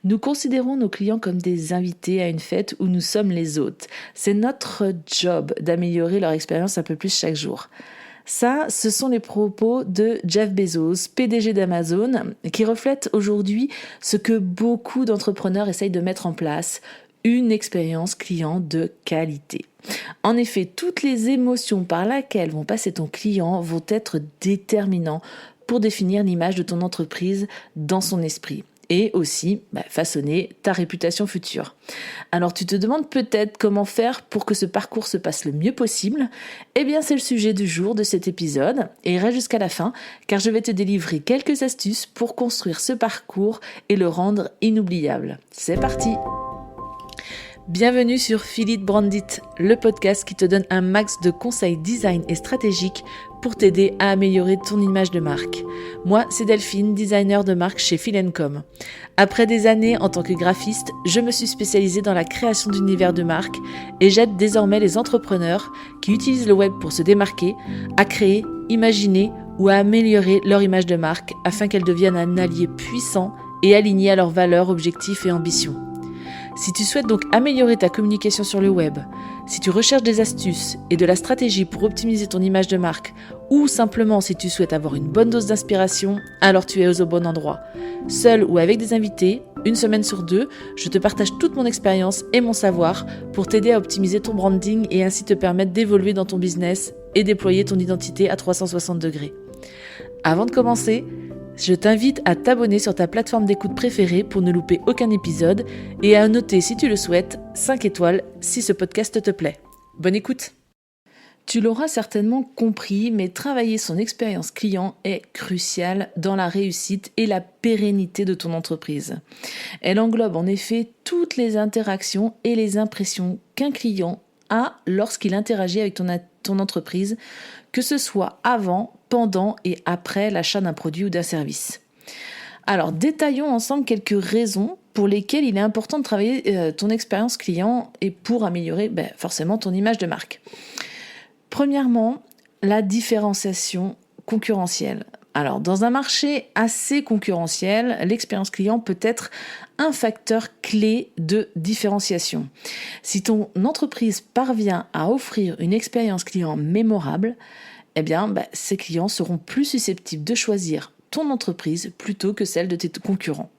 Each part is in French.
Nous considérons nos clients comme des invités à une fête où nous sommes les hôtes. C'est notre job d'améliorer leur expérience un peu plus chaque jour. Ça, ce sont les propos de Jeff Bezos, PDG d'Amazon, qui reflètent aujourd'hui ce que beaucoup d'entrepreneurs essayent de mettre en place, une expérience client de qualité. En effet, toutes les émotions par lesquelles vont passer ton client vont être déterminants pour définir l'image de ton entreprise dans son esprit et aussi façonner ta réputation future. Alors tu te demandes peut-être comment faire pour que ce parcours se passe le mieux possible. Eh bien c'est le sujet du jour de cet épisode et reste jusqu'à la fin car je vais te délivrer quelques astuces pour construire ce parcours et le rendre inoubliable. C'est parti! Bienvenue sur Feel It Brand It, le podcast qui te donne un max de conseils design et stratégiques pour t'aider à améliorer ton image de marque. Moi, c'est Delphine, designer de marque chez Feel & Com. Après des années en tant que graphiste, je me suis spécialisée dans la création d'univers de marque et j'aide désormais les entrepreneurs qui utilisent le web pour se démarquer à créer, imaginer ou à améliorer leur image de marque afin qu'elle devienne un allié puissant et aligné à leurs valeurs, objectifs et ambitions. Si tu souhaites donc améliorer ta communication sur le web, si tu recherches des astuces et de la stratégie pour optimiser ton image de marque, ou simplement si tu souhaites avoir une bonne dose d'inspiration, alors tu es au bon endroit. Seul ou avec des invités, une semaine sur 2, je te partage toute mon expérience et mon savoir pour t'aider à optimiser ton branding et ainsi te permettre d'évoluer dans ton business et déployer ton identité à 360 degrés. Avant de commencer, je t'invite à t'abonner sur ta plateforme d'écoute préférée pour ne louper aucun épisode et à noter si tu le souhaites 5 étoiles si ce podcast te plaît. Bonne écoute! Tu l'auras certainement compris, mais travailler son expérience client est crucial dans la réussite et la pérennité de ton entreprise. Elle englobe en effet toutes les interactions et les impressions qu'un client a lorsqu'il interagit avec ton entreprise, que ce soit avant, pendant et après l'achat d'un produit ou d'un service. Alors, détaillons ensemble quelques raisons pour lesquelles il est important de travailler ton expérience client et pour améliorer forcément ton image de marque. Premièrement, la différenciation concurrentielle. Alors, dans un marché assez concurrentiel, l'expérience client peut être un facteur clé de différenciation. Si ton entreprise parvient à offrir une expérience client mémorable, eh bien, ces clients seront plus susceptibles de choisir ton entreprise plutôt que celle de tes concurrents.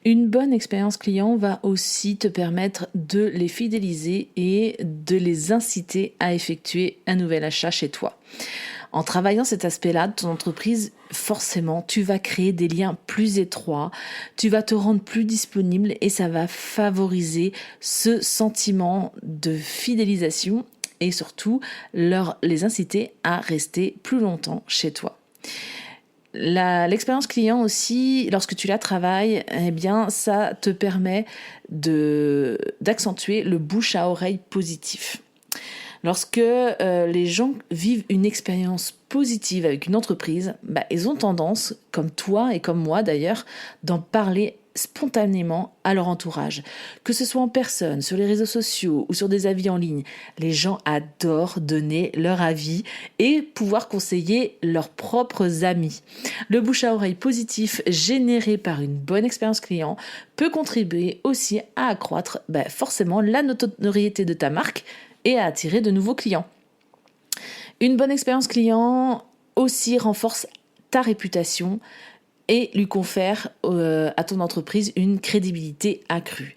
Une bonne expérience client va aussi te permettre de les fidéliser et de les inciter à effectuer un nouvel achat chez toi. En travaillant cet aspect-là de ton entreprise, forcément, tu vas créer des liens plus étroits, tu vas te rendre plus disponible et ça va favoriser ce sentiment de fidélisation et surtout les inciter à rester plus longtemps chez toi. L'expérience client aussi, lorsque tu la travailles, eh bien, ça te permet d'accentuer le bouche à oreille positif. Lorsque les gens vivent une expérience positive avec une entreprise, ils ont tendance, comme toi et comme moi d'ailleurs, d'en parler spontanément à leur entourage. Que ce soit en personne, sur les réseaux sociaux ou sur des avis en ligne, les gens adorent donner leur avis et pouvoir conseiller leurs propres amis. Le bouche à oreille positif généré par une bonne expérience client peut contribuer aussi à accroître forcément la notoriété de ta marque et à attirer de nouveaux clients. Une bonne expérience client aussi renforce ta réputation et lui confère à ton entreprise une crédibilité accrue.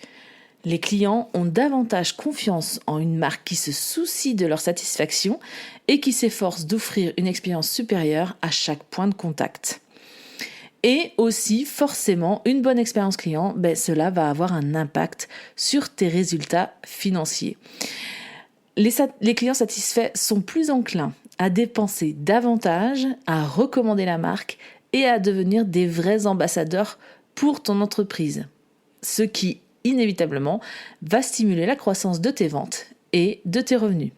Les clients ont davantage confiance en une marque qui se soucie de leur satisfaction et qui s'efforce d'offrir une expérience supérieure à chaque point de contact. Et aussi, forcément, une bonne expérience client, cela va avoir un impact sur tes résultats financiers. Les clients satisfaits sont plus enclins à dépenser davantage, à recommander la marque et à devenir des vrais ambassadeurs pour ton entreprise. Ce qui, inévitablement, va stimuler la croissance de tes ventes et de tes revenus.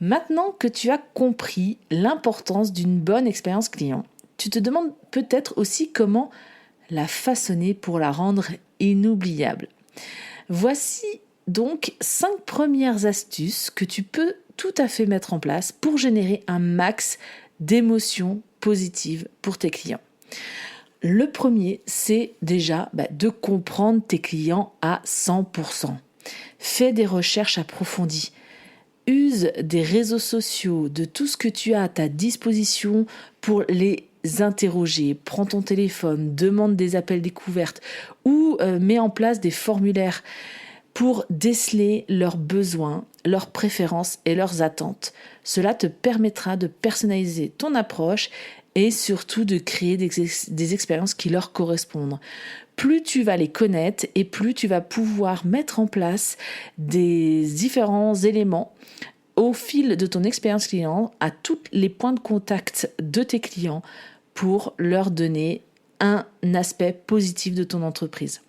Maintenant que tu as compris l'importance d'une bonne expérience client, tu te demandes peut-être aussi comment la façonner pour la rendre inoubliable. Voici donc 5 premières astuces que tu peux tout à fait mettre en place pour générer un max d'émotions positives pour tes clients. Le premier, c'est déjà de comprendre tes clients à 100%. Fais des recherches approfondies. Use des réseaux sociaux, de tout ce que tu as à ta disposition pour les interroger. Prends ton téléphone, demande des appels découvertes ou mets en place des formulaires pour déceler leurs besoins, leurs préférences et leurs attentes. Cela te permettra de personnaliser ton approche et surtout de créer des expériences qui leur correspondent. Plus tu vas les connaître et plus tu vas pouvoir mettre en place des différents éléments au fil de ton expérience client à tous les points de contact de tes clients pour leur donner un aspect positif de ton entreprise.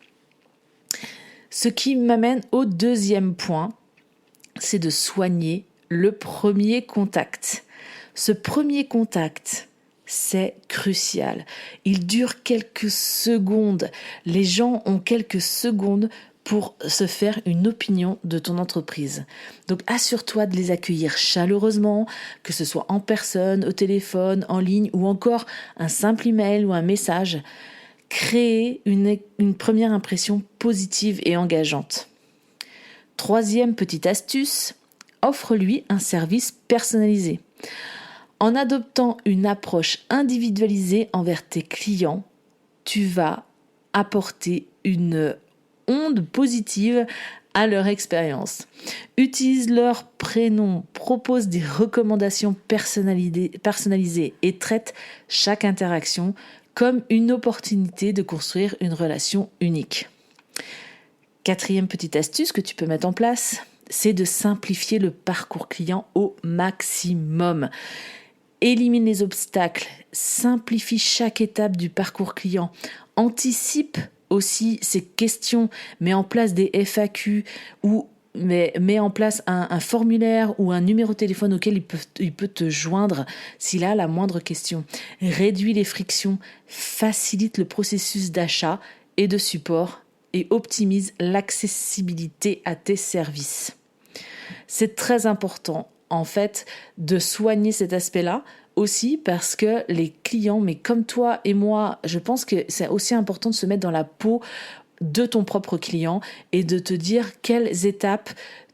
Ce qui m'amène au deuxième point, c'est de soigner le premier contact. Ce premier contact, c'est crucial. Il dure quelques secondes. Les gens ont quelques secondes pour se faire une opinion de ton entreprise. Donc assure-toi de les accueillir chaleureusement, que ce soit en personne, au téléphone, en ligne ou encore un simple email ou un message. Créer une première impression positive et engageante. Troisième petite astuce, offre-lui un service personnalisé. En adoptant une approche individualisée envers tes clients, tu vas apporter une onde positive à leur expérience. Utilise leur prénom, propose des recommandations personnalisées et traite chaque interaction comme une opportunité de construire une relation unique. Quatrième petite astuce que tu peux mettre en place, c'est de simplifier le parcours client au maximum. Élimine les obstacles, simplifie chaque étape du parcours client, anticipe aussi ces questions, mets en place des FAQ ou mets en place un formulaire ou un numéro de téléphone auquel il peut te joindre s'il a la moindre question. Réduis les frictions, facilite le processus d'achat et de support et optimise l'accessibilité à tes services. C'est très important en fait de soigner cet aspect-là aussi parce que les clients, mais comme toi et moi, je pense que c'est aussi important de se mettre dans la peau de ton propre client et de te dire quelles étapes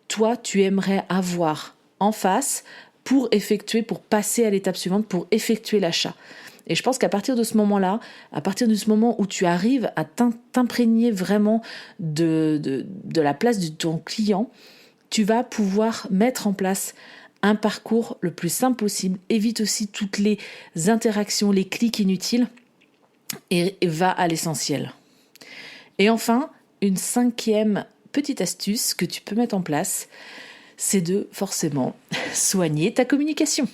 toi tu aimerais avoir en face pour passer à l'étape suivante, pour effectuer l'achat. Et je pense qu'à partir de ce moment-là, à partir de ce moment où tu arrives à t'imprégner vraiment de la place de ton client, tu vas pouvoir mettre en place un parcours le plus simple possible. Évite aussi toutes les interactions, les clics inutiles et va à l'essentiel. Et enfin, une cinquième petite astuce que tu peux mettre en place, c'est de forcément soigner ta communication.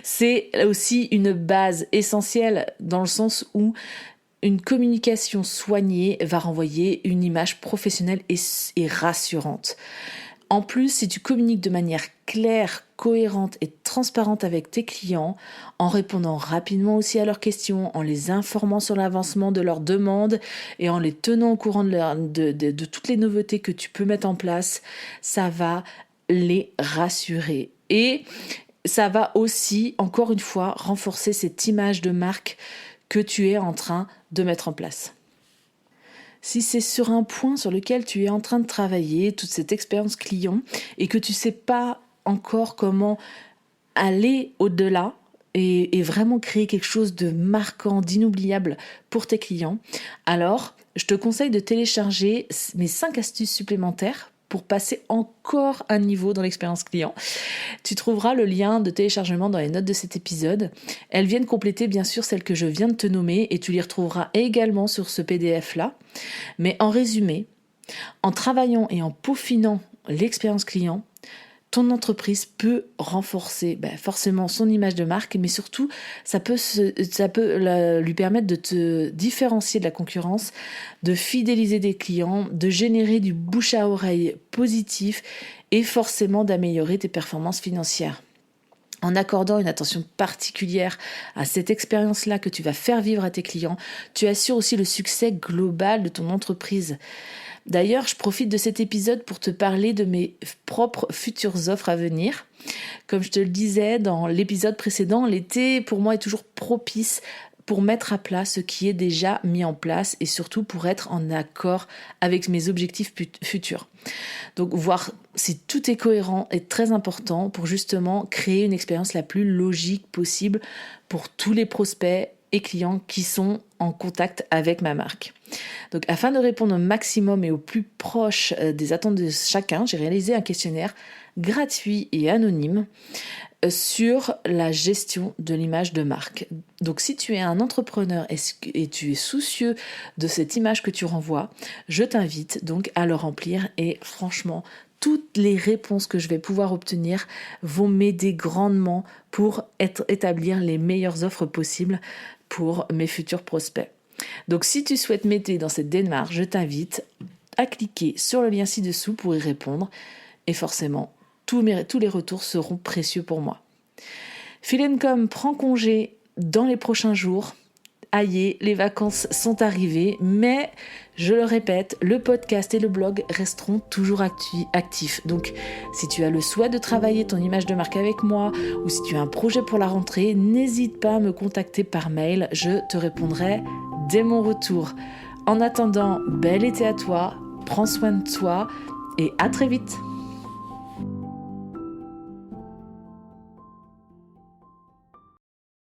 C'est aussi une base essentielle dans le sens où une communication soignée va renvoyer une image professionnelle et rassurante. En plus, si tu communiques de manière claire, cohérente et transparente avec tes clients, en répondant rapidement aussi à leurs questions, en les informant sur l'avancement de leurs demandes et en les tenant au courant de toutes les nouveautés que tu peux mettre en place, ça va les rassurer. Et ça va aussi, encore une fois, renforcer cette image de marque que tu es en train de mettre en place. Si c'est sur un point sur lequel tu es en train de travailler, toute cette expérience client, et que tu ne sais pas encore comment aller au-delà et vraiment créer quelque chose de marquant, d'inoubliable pour tes clients, alors je te conseille de télécharger mes 5 astuces supplémentaires pour passer encore un niveau dans l'expérience client. Tu trouveras le lien de téléchargement dans les notes de cet épisode. Elles viennent compléter bien sûr celles que je viens de te nommer et tu les retrouveras également sur ce PDF-là. Mais en résumé, en travaillant et en peaufinant l'expérience client, ton entreprise peut renforcer forcément son image de marque, mais surtout, ça peut lui permettre de te différencier de la concurrence, de fidéliser des clients, de générer du bouche à oreille positif et forcément d'améliorer tes performances financières. En accordant une attention particulière à cette expérience-là que tu vas faire vivre à tes clients, tu assures aussi le succès global de ton entreprise. D'ailleurs, je profite de cet épisode pour te parler de mes propres futures offres à venir. Comme je te le disais dans l'épisode précédent, l'été pour moi est toujours propice pour mettre à plat ce qui est déjà mis en place et surtout pour être en accord avec mes objectifs futurs. Donc voir si tout est cohérent est très important pour justement créer une expérience la plus logique possible pour tous les prospects et clients qui sont en contact avec ma marque. Donc afin de répondre au maximum et au plus proche des attentes de chacun, j'ai réalisé un questionnaire gratuit et anonyme sur la gestion de l'image de marque. Donc si tu es un entrepreneur et tu es soucieux de cette image que tu renvoies, je t'invite donc à le remplir et franchement, toutes les réponses que je vais pouvoir obtenir vont m'aider grandement pour établir les meilleures offres possibles pour mes futurs prospects. Donc si tu souhaites m'aider dans cette démarche, je t'invite à cliquer sur le lien ci-dessous pour y répondre et forcément, tous les retours seront précieux pour moi. Fil&Com prend congé dans les prochains jours. Aïe, les vacances sont arrivées, mais je le répète, le podcast et le blog resteront toujours actifs. Donc, si tu as le souhait de travailler ton image de marque avec moi ou si tu as un projet pour la rentrée, n'hésite pas à me contacter par mail. Je te répondrai dès mon retour. En attendant, bel été à toi, prends soin de toi et à très vite.